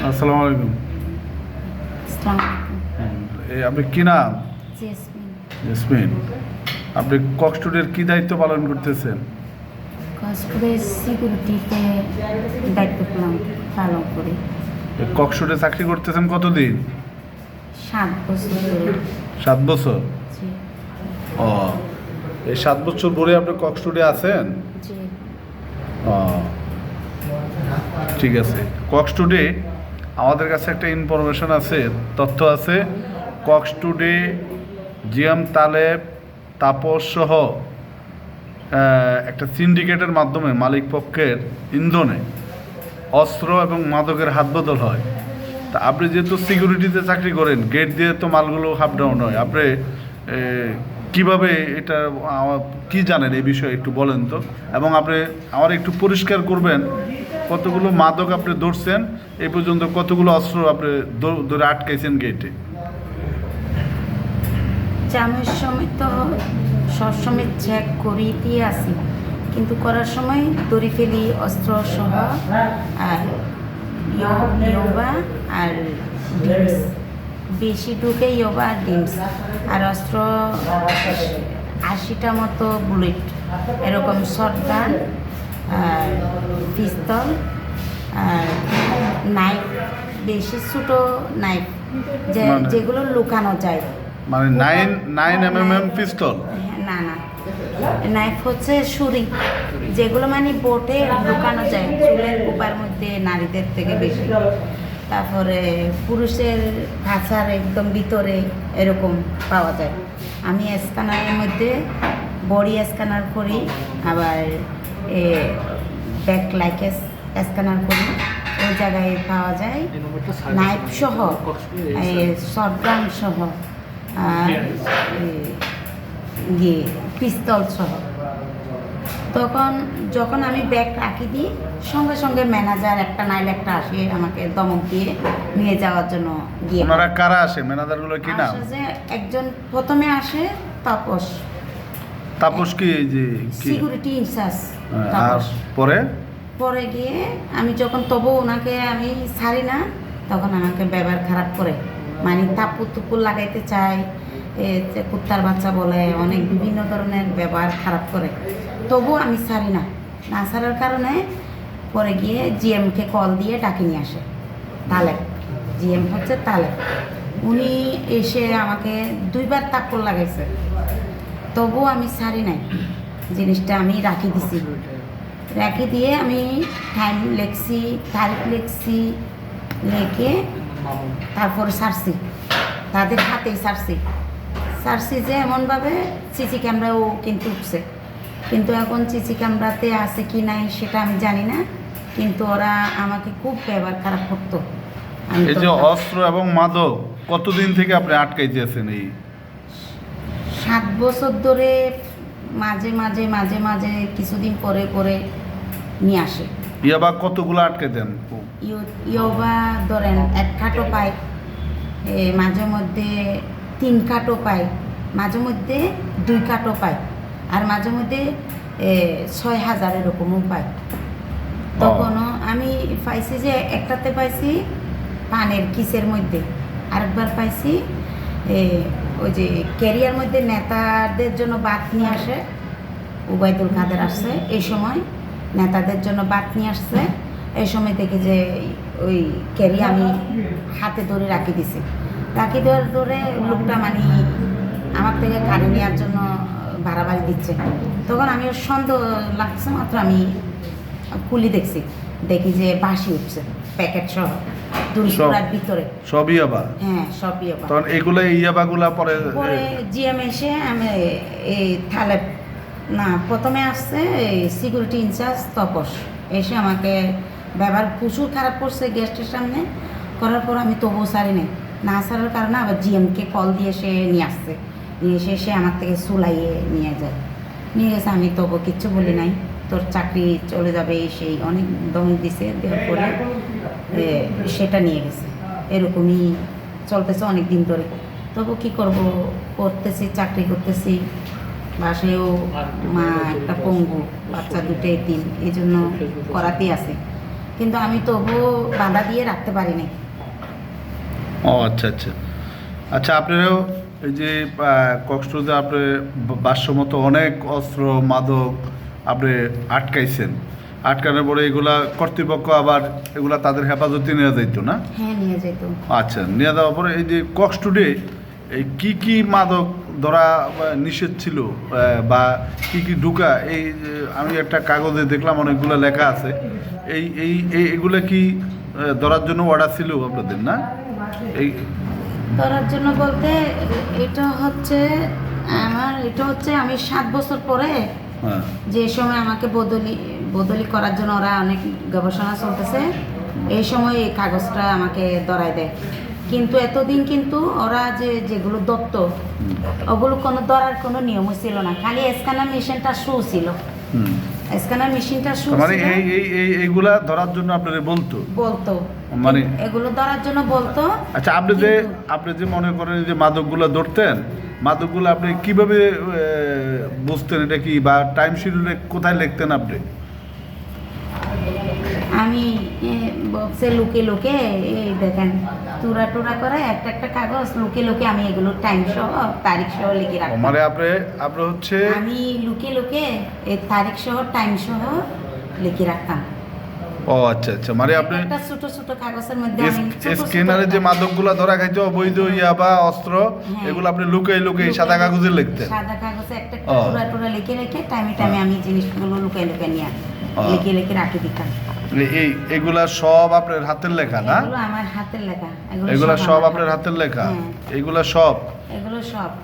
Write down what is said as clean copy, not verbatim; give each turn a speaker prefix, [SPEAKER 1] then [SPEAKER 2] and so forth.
[SPEAKER 1] আসসালামু আলাইকুম। আপনি কি নাম? জেসমিন। আপনি কক্সটুডের কি দায়িত্ব পালন করতেছেন?
[SPEAKER 2] কক্সটুডের সিকিউরিটিতে দায়িত্ব পালন করি।
[SPEAKER 1] কক্সটুডে চাকরি করতেছেন কতদিন?
[SPEAKER 2] 7 বছর ধরে।
[SPEAKER 1] 7 বছর?
[SPEAKER 2] জি।
[SPEAKER 1] ও, এই 7 বছর ধরে আপনি কক্সটুডে আছেন?
[SPEAKER 2] জি।
[SPEAKER 1] ও, ঠিক আছে। কক্সটুডে আমাদের কাছে একটা ইনফরমেশন আছে, তথ্য আছে। কক্সটুডে জিএম তালেব, তাপস সহ একটা সিন্ডিকেটের মাধ্যমে মালিক পক্ষের ইন্ধনে অস্ত্র এবং মাদকের হাত বদল হয়। তা আপনি যেহেতু সিকিউরিটিতে চাকরি করেন, গেট দিয়ে তো মালগুলো হাফ ডাউন হয়, আপনি কিভাবে এটা কি জানেন এই বিষয়ে একটু বলেন তো, এবং আপনি আমার একটু পরিষ্কার করবেন কতগুলো মাদক আপনি ধরছেন, এই পর্যন্ত কতগুলো অস্ত্র আপনি ধরে আটকাইছেন গেটে?
[SPEAKER 2] জামের সময় তো সবসময় চেক করি দিয়ে আসি, কিন্তু করার সময় দড়ি ফেলি অস্ত্র সহ, আর ইয়োবা আর ডিমস বেশি ঢুকে, ইয়োবা আর ডিমস, আর অস্ত্র 80টা মতো বুলেট, এরকম শর্টগান আর পিস্তল আর নাইফ, বেশি ছোটো নাইফ যেগুলো লুকানো যায়।
[SPEAKER 1] মানে 9mm পিস্তল?
[SPEAKER 2] না না, নাইফ হচ্ছে ছুরি, যেগুলো মানে বোটে লুকানো যায়, চুলের কোপার মধ্যে নারীদের থেকে বেশি। তারপরে পুরুষের ভাষার একদম ভিতরে এরকম পাওয়া যায়। আমি স্ক্যানারের মধ্যে বডি স্ক্যানার করি, আবার ব্যাক লাইকেস স্ক্যানার করি, ওই জায়গায় পাওয়া যায় নাইফ সহ, শর্টগান সহ, আর পিস্তল সহ। তখন যখন আমি ব্যাগ রাখি দিই, সঙ্গে সঙ্গে ম্যানেজার একটা নাইলে একটা আসে আমাকে ধমক দিয়ে নিয়ে যাওয়ার জন্য গিয়ে।
[SPEAKER 1] ওনারা কারা আসে? ম্যানেজারগুলো কি নাম?
[SPEAKER 2] যে একজন প্রথমে আসে তাপস।
[SPEAKER 1] তাপস কি এই যে
[SPEAKER 2] সিকিউরিটি ইনচার্জ
[SPEAKER 1] আর
[SPEAKER 2] তাপস। পরে গিয়ে আমি যখন তবু ওনাকে আমি ছাড়ি না, তখন আমাকে ব্যবহার খারাপ করে, মানে তাপুর তুপুর লাগাইতে চায়, কুত্তার বাচ্চা বলে, অনেক বিভিন্ন ধরনের ব্যবহার খারাপ করে। তবু আমি ছাড়ি না, না ছাড়ার কারণে পরে গিয়ে জিএমকে কল দিয়ে ডাকে নিয়ে আসে। তালেব, জিএম হচ্ছে তালেব। উনি এসে আমাকে 2বার তাপ্পর লাগাইছে, তবু আমি ছাড়ি নাই, জিনিসটা আমি রাখি দিছি। রাখি দিয়ে আমি টাইম লেখছি, তারিখ লেখছি, লেখে তারপর ছাড়ছি, তাদের হাতেই ছাড়ছি যে এমনভাবে সিসি ক্যামেরাও কিন্তু উঠছে, কিন্তু এখন সিসি ক্যামেরাতে আছে কি নাই সেটা আমি জানি না, কিন্তু ওরা আমাকে খুব ব্যবহার খারাপ করতো।
[SPEAKER 1] এই যে অস্ত্র এবং মাদক কতদিন থেকে আপনি আটকাইতেছেন? এই
[SPEAKER 2] 7 বছর ধরে মাঝে মাঝে কিছুদিন পরে নিয়ে আসে।
[SPEAKER 1] ইয়াবা কতগুলো আটকে দেন?
[SPEAKER 2] ইয়োবা ধরেন 1 কাটো পাই, মাঝে মধ্যে 3 কাটো পাই, মাঝে মধ্যে 2 কাটো পাই, আর মাঝে মধ্যে 6000 এরকমও পাই। তখনও আমি পাইছি যে একটাতে পাইছি পানের কিসের মধ্যে, আরেকবার পাইছি ওই যে ক্যারিয়ার মধ্যে নেতাদের জন্য বাত নিয়ে আসে, উবাইদুল কাদের আসছে, এই সময় নেতাদের জন্য বাত নিয়ে আসছে, এই সময় দেখি যে ওই ক্যারি আমি হাতে ধরে রাখি দিছি, রাখি ধরে লোকটা মানে আমার থেকে কানে নেওয়ার জন্য বাড়াবাড়ি দিচ্ছে। তখন আমি ওর সন্দেহ লাগছে মাত্র, আমি খুলি দেখি যে বাঁশি উঠছে প্যাকেট সহ ভিতরে,
[SPEAKER 1] সব ইয়াবা?
[SPEAKER 2] হ্যাঁ, সব ইয়াবা।
[SPEAKER 1] তখন এগুলো ইয়াবাগুলা পরে
[SPEAKER 2] জিএম এসে আমি এই থালে না, প্রথমে আসছে এই সিকিউরিটি ইনচার্জ তপস, এসে আমাকে ব্যবহার প্রচুর খারাপ করছে গেস্টের সামনে, করার পর আমি তবুও ছাড়ি নাই, না ছাড়ার কারণে আবার জিএমকে কল দিয়ে সে নিয়ে আসছে, নিয়ে এসে আমার থেকে সুলাইয়ে নিয়ে গেছে। আমি তবু কিচ্ছু বলি নাই, তোর চাকরি চলে যাবে, সেই অনেক ধমক দিছে, দেওয়ার পরে সেটা নিয়ে গেছে। এরকমই চলতেছে অনেক দিন ধরে। তবু কী করব, করতেছি, চাকরি করতেছি, বাসায়ও মা একটা পঙ্গু, বাচ্চা 2টা এতিম, এই জন্য করাতেই আছে। কিন্তু আমি তবুও বাধা দিয়ে রাখতে পারিনি।
[SPEAKER 1] ও আচ্ছা আচ্ছা আচ্ছা, আপনারাও এই যে কক্সবাজারে আপনি বাসমত অনেক অস্ত্র মাদক আপনি আটকাইছেন, আটকানোর পরে এগুলা কর্তৃপক্ষ আবার এগুলা তাদের হেফাজতে নিয়ে যাইতো না?
[SPEAKER 2] হ্যাঁ, নিয়ে যেত।
[SPEAKER 1] আচ্ছা, নিয়ে যাওয়ার পরে এই যে কক্সটুডে এই কি মাদক ধরা নিষেধ ছিল বা কি ঢুকা, এই যে আমি একটা কাগজে দেখলাম অনেকগুলো লেখা আছে, এইগুলো কি ধরার জন্য অর্ডার ছিল আপনাদের, না? এই
[SPEAKER 2] ধরার জন্য বলতে এটা হচ্ছে আমি 7 বছর পরে,
[SPEAKER 1] হ্যাঁ
[SPEAKER 2] যে সময় আমাকে বদলি করার জন্য ওরা অনেক গবেষণা চলতেছে, এই সময় এই কাগজটা আমাকে ধরায় দেয়। কিন্তু এতদিন কিন্তু ওরা যেগুলো দত্ত, ওগুলো ধরার কোনো নিয়মই ছিল না, খালি স্ক্যানার মেশিনটা শু ছিল।
[SPEAKER 1] হুম,
[SPEAKER 2] স্ক্যানার মেশিনটা শু
[SPEAKER 1] মানে
[SPEAKER 2] ছিল,
[SPEAKER 1] এইগুলা ধরার জন্য আপনারা বলতো? মানে
[SPEAKER 2] এগুলো ধরার জন্য বলতো।
[SPEAKER 1] আচ্ছা, আপনি যে মনে করেন যে মাদকগুলো ধরতেন, মাদকগুলো আপনি কিভাবে বুঝতেন এটা কি, বা টাইম শিডিউলে কোথায় লিখতেন আপনি?
[SPEAKER 2] আমি বক্সে লুকে এই দেখেন টুরা করে একটা কাগজ লুকে আমি এগুলো টাইম সহ তারিখ সহ লিখে রাখতাম।
[SPEAKER 1] মানে আপনি হচ্ছে
[SPEAKER 2] আমি লুকে এই তারিখ সহ টাইম সহ লিখে রাখতাম।
[SPEAKER 1] ও আচ্ছা আচ্ছা, মানে আপনি
[SPEAKER 2] একটা ছোট কাগজের মধ্যে আমি
[SPEAKER 1] স্ক্যানারে যে মাদকগুলো ধরা খাইতো, অবৈধ ইয়াবা অস্ত্র,
[SPEAKER 2] হ্যাঁ।
[SPEAKER 1] এগুলো আপনি লুকাই সাদা কাগজে লিখতেন?
[SPEAKER 2] সাদা কাগজে একটা
[SPEAKER 1] ও।
[SPEAKER 2] টুরা লিখে টাইমে আমি জিনিসগুলো লুকে নিয়ে
[SPEAKER 1] ও।
[SPEAKER 2] লিখে রাখি দিতাম।
[SPEAKER 1] এগুলা সব আপনার হাতের লেখা, না?
[SPEAKER 2] এগুলো আমার হাতের লেখা,
[SPEAKER 1] এগুলা সব
[SPEAKER 2] আমার
[SPEAKER 1] আপনার হাতের লেখা?
[SPEAKER 2] হ্যাঁ।
[SPEAKER 1] এগুলা সব
[SPEAKER 2] এগুলো সব